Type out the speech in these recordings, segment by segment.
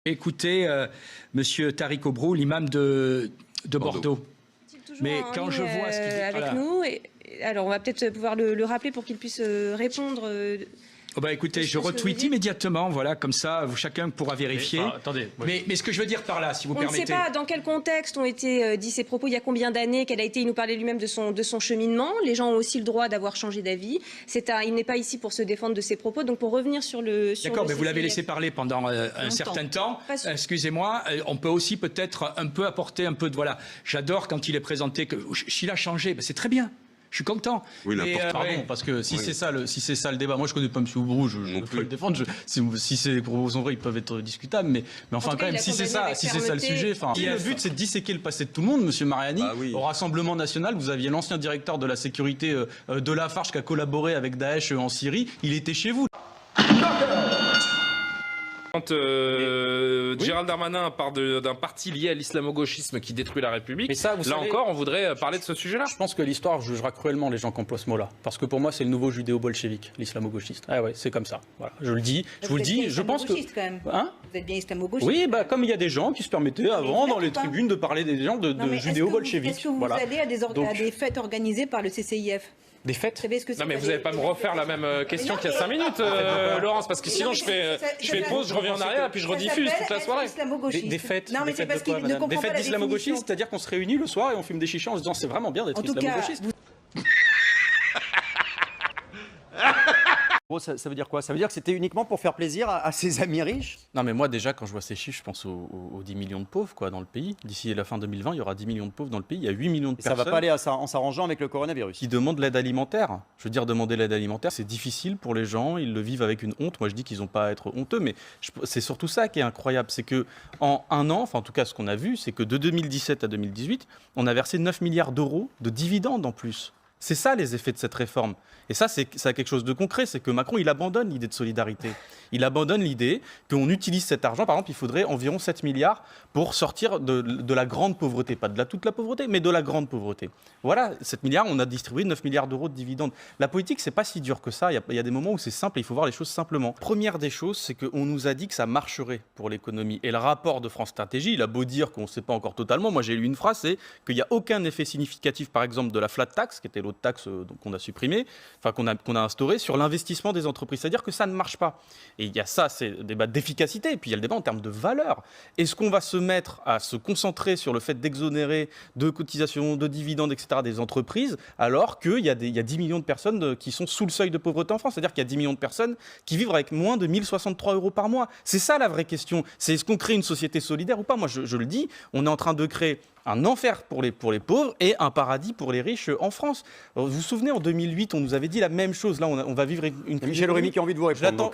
écouter Monsieur Tariq Obrou, l'imam de Bordeaux. Mais quand je vois ce qu'il dit... Avec nous, alors on va peut-être pouvoir le rappeler pour qu'il puisse répondre... écoutez, je retweet immédiatement, voilà, comme ça, chacun pourra vérifier. Attendez. Mais ce que je veux dire par là, si vous permettez... On ne sait pas dans quel contexte ont été dits ces propos, il y a combien d'années, quelle a été, il nous parlait lui-même de son cheminement. Les gens ont aussi le droit d'avoir changé d'avis. Il n'est pas ici pour se défendre de ses propos, donc pour revenir sur le... D'accord, mais vous l'avez laissé parler pendant un certain temps. Excusez-moi, on peut aussi peut-être un peu apporter un peu de... Voilà, j'adore quand il est présenté que s'il a changé, c'est très bien. Je suis content. Oui, pardon, parce que si c'est ça le débat, moi je connais pas M. Oubrou, je ne peux pas le défendre. Si ces propos sont vrais, ils peuvent être discutables, mais enfin quand même, si c'est ça le sujet, le but c'est de disséquer le passé de tout le monde, M. Mariani. Au Rassemblement National, vous aviez l'ancien directeur de la sécurité de Lafarge qui a collaboré avec Daesh en Syrie, il était chez vous. Quand Gérald Darmanin parle d'un parti lié à l'islamo-gauchisme qui détruit la République, là encore, on voudrait parler de ce sujet-là. Je pense que l'histoire jugera cruellement les gens qui emploient ce mot-là. Parce que pour moi, c'est le nouveau judéo-bolchevique, l'islamo-gauchiste. Ah ouais, c'est comme ça. Voilà, je le dis. Je vous le dis. Je pense que. Quand même. Hein, vous êtes bien islamo-gauchiste. Oui, comme il y a des gens qui se permettaient avant, dans les tribunes, de parler des gens de judéo-bolchevique. Est-ce que vous allez à des fêtes organisées par le CCIF? Des fêtes. Non mais vous n'allez pas me refaire la même question qu'il y a 5 minutes, Laurence, parce que sinon je fais pause, je reviens en arrière et puis je rediffuse toute la soirée. Des fêtes. Non mais c'est parce qu'il ne comprend pas la définition. Des fêtes d'islamo-gauchistes, c'est-à-dire qu'on se réunit le soir et on fume des chichas en se disant c'est vraiment bien d'être islamo-gauchiste. Ça veut dire quoi? Ça veut dire que c'était uniquement pour faire plaisir à ses amis riches? Non mais moi déjà quand je vois ces chiffres, je pense aux 10 millions de pauvres dans le pays. D'ici la fin 2020, il y aura 10 millions de pauvres dans le pays. Il y a 8 millions de personnes. Ça va pas aller en s'arrangeant avec le coronavirus. Qui demandent l'aide alimentaire. Je veux dire, demander l'aide alimentaire, c'est difficile pour les gens. Ils le vivent avec une honte. Moi je dis qu'ils n'ont pas à être honteux, mais c'est surtout ça qui est incroyable. C'est qu'en un an, en tout cas ce qu'on a vu, c'est que de 2017 à 2018, on a versé 9 milliards d'euros de dividendes en plus. C'est ça les effets de cette réforme. Et ça a quelque chose de concret, c'est que Macron, il abandonne l'idée de solidarité. Il abandonne l'idée qu'on utilise cet argent. Par exemple, il faudrait environ 7 milliards pour sortir de la grande pauvreté. Pas de toute la pauvreté, mais de la grande pauvreté. Voilà, 7 milliards, on a distribué 9 milliards d'euros de dividendes. La politique, c'est pas si dur que ça. Il y a des moments où c'est simple et il faut voir les choses simplement. Première des choses, c'est qu'on nous a dit que ça marcherait pour l'économie. Et le rapport de France Stratégie, il a beau dire qu'on ne sait pas encore totalement. Moi, j'ai lu une phrase, c'est qu'il n'y a aucun effet significatif, par exemple, de la flat tax, qui était l'autre taxe qu'on a supprimée, enfin qu'on a instaurée, sur l'investissement des entreprises. C'est-à-dire que ça ne marche pas. Et il y a ça, c'est le débat d'efficacité, et puis il y a le débat en termes de valeur. Est-ce qu'on va se mettre à se concentrer sur le fait d'exonérer de cotisations, de dividendes, etc., des entreprises, alors qu'il y a 10 millions de personnes qui sont sous le seuil de pauvreté en France? C'est-à-dire qu'il y a 10 millions de personnes qui vivent avec moins de 1 063 € par mois. C'est ça la vraie question. C'est est-ce qu'on crée une société solidaire ou pas? Moi, je le dis, on est en train de créer un enfer pour les pauvres et un paradis pour les riches en France. Vous vous souvenez, en 2008, on nous avait dit la même chose. Là, on va vivre une crise. Michel Rémy qui a envie de vous répondre.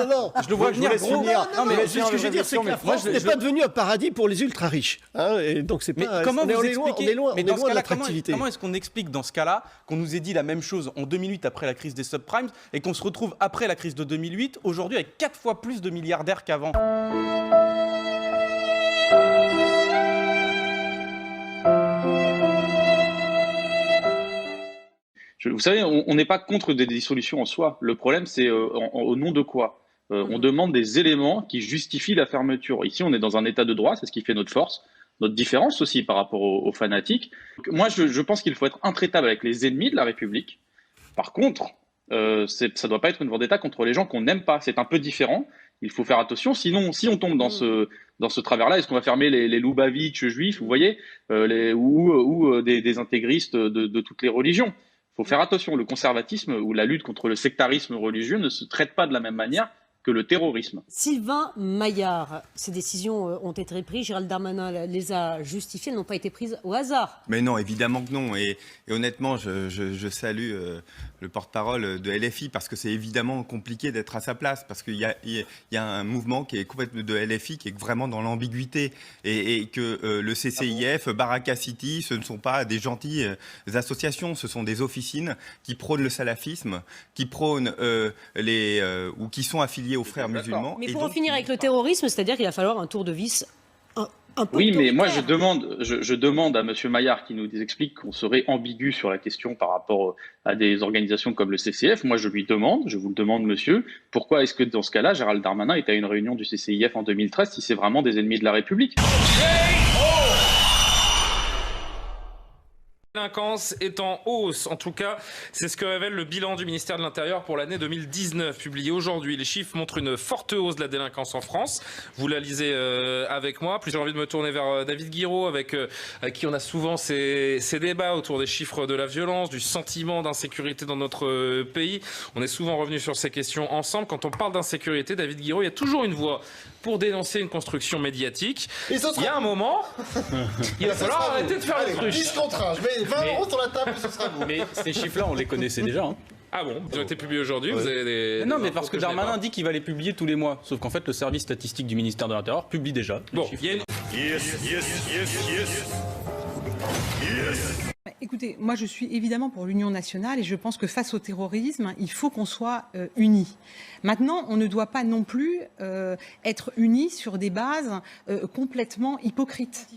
Non. Je le vois venir. Non, mais ce que je veux dire, c'est que la France n'est pas devenue un paradis pour les ultra-riches. Et donc, c'est pas... Comment vous expliquez? On est loin de l'attractivité. Comment est-ce qu'on explique dans ce cas-là qu'on nous ait dit la même chose en 2008 après la crise des subprimes et qu'on se retrouve après la crise de 2008 aujourd'hui avec 4 fois plus de milliardaires qu'avant? Vous savez, on n'est pas contre des dissolutions en soi. Le problème, c'est au nom de quoi? On demande des éléments qui justifient la fermeture. Ici, on est dans un état de droit, c'est ce qui fait notre force, notre différence aussi par rapport aux fanatiques. Donc, moi, je pense qu'il faut être intraitable avec les ennemis de la République. Par contre, ça ne doit pas être une vendetta contre les gens qu'on n'aime pas. C'est un peu différent. Il faut faire attention. Sinon, si on tombe dans ce travers-là, est-ce qu'on va fermer les Loubavitch juifs, vous voyez, ou des intégristes de toutes les religions? Il faut faire attention, le conservatisme ou la lutte contre le sectarisme religieux ne se traite pas de la même manière que le terrorisme. Sylvain Maillard, ces décisions ont été prises, Gérald Darmanin les a justifiées, elles n'ont pas été prises au hasard. Mais non, évidemment que non. Et honnêtement, je salue le porte-parole de LFI parce que c'est évidemment compliqué d'être à sa place parce qu'il y a un mouvement qui est complètement de LFI qui est vraiment dans l'ambiguïté et que le CCIF, Baraka City, ce ne sont pas des gentilles associations, ce sont des officines qui prônent le salafisme, qui prônent ou qui sont affiliées aux frères musulmans. Mais pour en finir avec le terrorisme, c'est-à-dire qu'il va falloir un tour de vis Oui, mais moi je demande à M. Maillard qui nous explique qu'on serait ambigu sur la question par rapport à des organisations comme le CCF. Moi je vous le demande monsieur, pourquoi est-ce que dans ce cas-là, Gérald Darmanin est à une réunion du CCIF en 2013 si c'est vraiment des ennemis de la République? La délinquance est en hausse. En tout cas, c'est ce que révèle le bilan du ministère de l'Intérieur pour l'année 2019, publié aujourd'hui. Les chiffres montrent une forte hausse de la délinquance en France. Vous la lisez avec moi. Puis j'ai envie de me tourner vers David Guiraud, avec qui on a souvent ces débats autour des chiffres de la violence, du sentiment d'insécurité dans notre pays. On est souvent revenu sur ces questions ensemble. Quand on parle d'insécurité, David Guiraud, il y a toujours une voix pour dénoncer une construction médiatique. Il y a un moment, il va falloir arrêter de faire les trucs. 10 contre 1, je mets 20 € sur la table, ce sera vous. Mais ces chiffres-là, on les connaissait déjà. Hein. Ah bon, ils ont été publiés aujourd'hui, vous avez des... Non, mais parce que Darmanin dit qu'il va les publier tous les mois. Sauf qu'en fait, le service statistique du ministère de l'Intérieur publie déjà. Bon, il y a une... Écoutez, moi je suis évidemment pour l'union nationale et je pense que face au terrorisme, il faut qu'on soit unis. Maintenant, on ne doit pas non plus être unis sur des bases complètement hypocrites.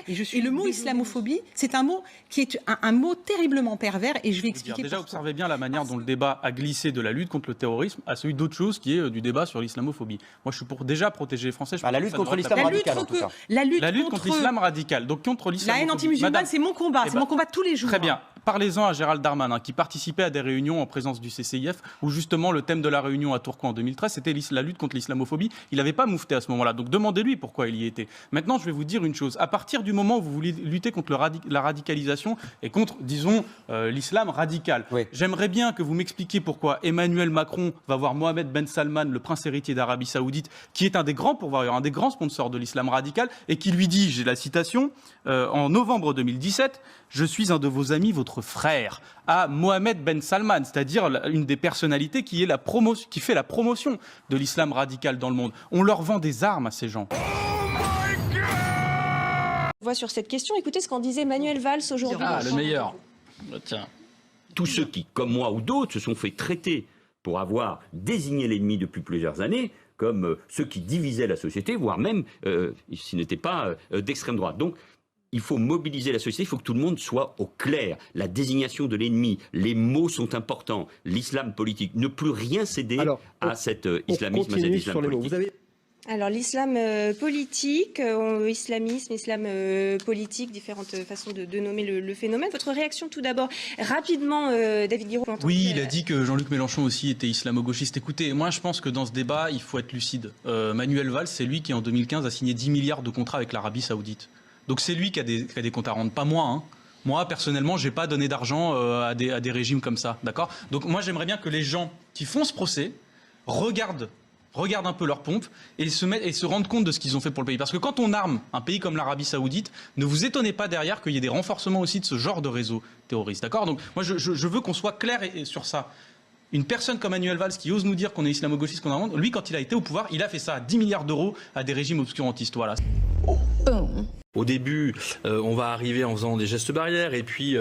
Et le mot islamophobie, c'est un mot qui est un mot terriblement pervers et je vais expliquer déjà, pourquoi. observez bien la manière dont le débat a glissé de la lutte contre le terrorisme à celui d'autre chose qui est du débat sur l'islamophobie. Moi, je suis pour déjà protéger les Français. La lutte contre l'islam radical, en tout cas. La lutte contre l'islam radical. Donc contre l'islamophobie. La haine anti-musulmane, c'est mon combat. C'est mon combat tous les jours. Très bien. Parlez-en à Gérald Darmanin, qui participait à des réunions en présence du CCIF, où justement le thème de la réunion à Tourcoing en 2013, c'était la lutte contre l'islamophobie. Il n'avait pas moufté à ce moment-là. Donc demandez-lui pourquoi il y était. Maintenant, je vais vous dire une chose. À partir du moment où vous voulez lutter contre la radicalisation et contre, disons, l'islam radical, j'aimerais bien que vous m'expliquiez pourquoi Emmanuel Macron va voir Mohamed Ben Salman, le prince héritier d'Arabie Saoudite, qui est un des grands pourvoyeurs, un des grands sponsors de l'islam radical, et qui lui dit, j'ai la citation, en novembre 2017, je suis un de vos amis, votre frère, à Mohamed Ben Salman, c'est-à-dire une des personnalités qui fait la promotion de l'islam radical dans le monde. On leur vend des armes à ces gens. On voit sur cette question, écoutez ce qu'en disait Manuel Valls aujourd'hui. Ah, le meilleur. Tiens. Tous ceux qui, comme moi ou d'autres, se sont fait traiter pour avoir désigné l'ennemi depuis plusieurs années comme ceux qui divisaient la société, voire même s'ils n'étaient pas d'extrême droite. Donc, il faut mobiliser la société, il faut que tout le monde soit au clair. La désignation de l'ennemi, les mots sont importants. L'islam politique, ne plus rien céder à cet islamisme, à cet islam politique. Alors l'islam politique, islamisme, islam politique, différentes façons de nommer le phénomène. Votre réaction tout d'abord, rapidement, David Guiraud. Oui, il a dit que Jean-Luc Mélenchon aussi était islamo-gauchiste. Écoutez, moi je pense que dans ce débat, il faut être lucide. Manuel Valls, c'est lui qui en 2015 a signé 10 milliards de contrats avec l'Arabie Saoudite. Donc c'est lui qui a des comptes à rendre, pas moi. Hein. Moi, personnellement, je n'ai pas donné d'argent à des régimes comme ça. D'accord ? Donc moi, j'aimerais bien que les gens qui font ce procès regardent un peu leur pompe et se rendent compte de ce qu'ils ont fait pour le pays. Parce que quand on arme un pays comme l'Arabie Saoudite, ne vous étonnez pas derrière qu'il y ait des renforcements aussi de ce genre de réseau terroriste. D'accord ? Donc moi, je veux qu'on soit clair sur ça. Une personne comme Manuel Valls qui ose nous dire qu'on est islamo-gauchiste, qu'on a honte, lui, quand il a été au pouvoir, il a fait ça à 10 milliards d'euros à des régimes obscurantistes. Voilà. Au début, on va arriver en faisant des gestes barrières et puis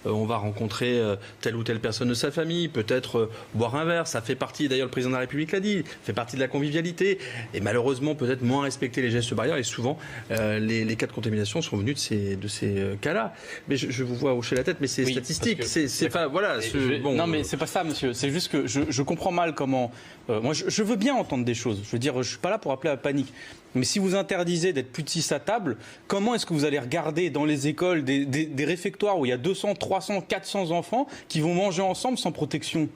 on va rencontrer telle ou telle personne de sa famille, peut-être boire un verre. Ça fait partie, d'ailleurs le président de la République l'a dit, fait partie de la convivialité. Et malheureusement, peut-être moins respecter les gestes barrières. Et souvent, les cas de contamination sont venus de ces cas-là. Mais je vous vois hocher la tête, mais c'est statistique. C'est pas, voilà. Bon, non, mais c'est pas ça, monsieur. C'est juste que je comprends mal comment... moi, je veux bien entendre des choses. Je veux dire, je suis pas là pour appeler à la panique. Mais si vous interdisez d'être plus de 6 à table, comment est-ce que vous allez regarder dans les écoles des réfectoires où il y a 200, 300, 400 enfants qui vont manger ensemble sans protection ?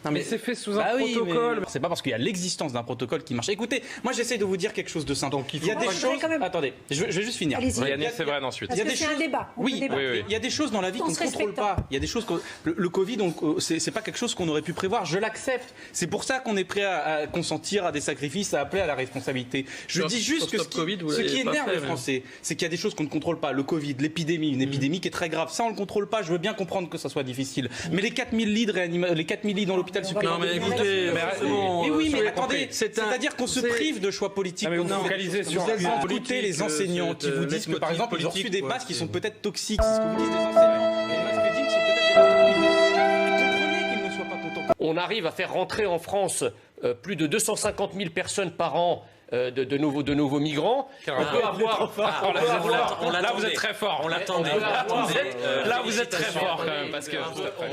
Non mais c'est fait sous un protocole. C'est pas parce qu'il y a l'existence d'un protocole qui marche. Écoutez, moi j'essaie de vous dire quelque chose de simple. Donc il y a des choses. Attendez, je vais juste finir. Yannick Séverine ensuite. Parce que c'est un débat. Oui, il y a des choses dans la vie qu'on ne contrôle pas. Il y a des choses. Le Covid, c'est pas quelque chose qu'on aurait pu prévoir. Je l'accepte. C'est pour ça qu'on est prêt à consentir à des sacrifices, à appeler à la responsabilité. Je dis juste que ce qui énerve les Français, c'est qu'il y a des choses qu'on ne contrôle pas. Le Covid, l'épidémie, une épidémie qui est très grave. Ça, on le contrôle pas. Je veux bien comprendre que ça soit difficile. Mais les 4000 lits dans l'hôpital supplémentaire. Non mais écoutez, mais oui, mais attendez, c'est-à-dire qu'on se prive de choix politiques. Vous focalisez sur écoutez les enseignants qui vous disent que par exemple ils ont reçu des masques qui sont peut-être toxiques. C'est ce que vous disent les enseignants. Les masques DIN sont peut-être des masques toxiques. Comprenez qu'ils ne soient pas contents. On arrive à faire rentrer en France plus de 250 000 personnes par an de nouveaux migrants. On peut avoir... Là, vous êtes très fort, on l'attendait. Là, vous êtes très fort quand même. Parce que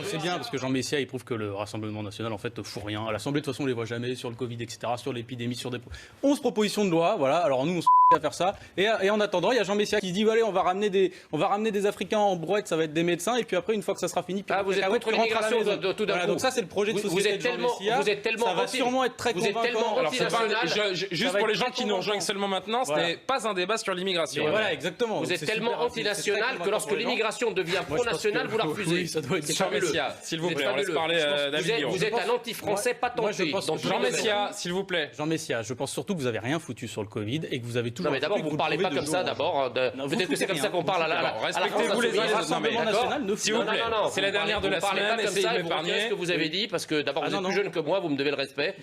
c'est bien, parce que Jean Messia, il prouve que le Rassemblement national, en fait, ne fout rien. À l'Assemblée, de toute façon, on ne les voit jamais sur le Covid, etc., sur l'épidémie, sur des 11 propositions de loi. Voilà. Alors nous, on à faire ça. Et en attendant, il y a Jean Messia qui dit allez, on va ramener des Africains en brouette, ça va être des médecins. Et puis après, une fois que ça sera fini, vous êtes contre l'immigration tout d'un coup. Donc ça, c'est le projet de société de Jean Messia. Vous êtes tellement ça va sûrement être très convaincant. Juste pour les gens qui nous rejoignent seulement maintenant, ce n'est pas un débat sur l'immigration. Voilà, exactement. Vous êtes tellement antinational que lorsque l'immigration devient pro-nationale, vous la refusez. Jean Messia, s'il vous plaît, on laisse parler David. Vous êtes un anti-français patenté. Jean Messia, s'il vous plaît. Jean Messia, je pense surtout que vous n'avez rien foutu sur le Covid et que vous avez toujours... Non mais d'abord, vous ne parlez pas comme ça d'abord. Peut-être que c'est comme ça qu'on parle à la respectez-vous les Rassemblement national. S'il vous plaît, c'est la dernière de la semaine. Vous ne parlez pas comme ça, vous retirez ce que vous avez dit, parce que d'abord vous êtes plus jeune que moi, vous me devez le respect.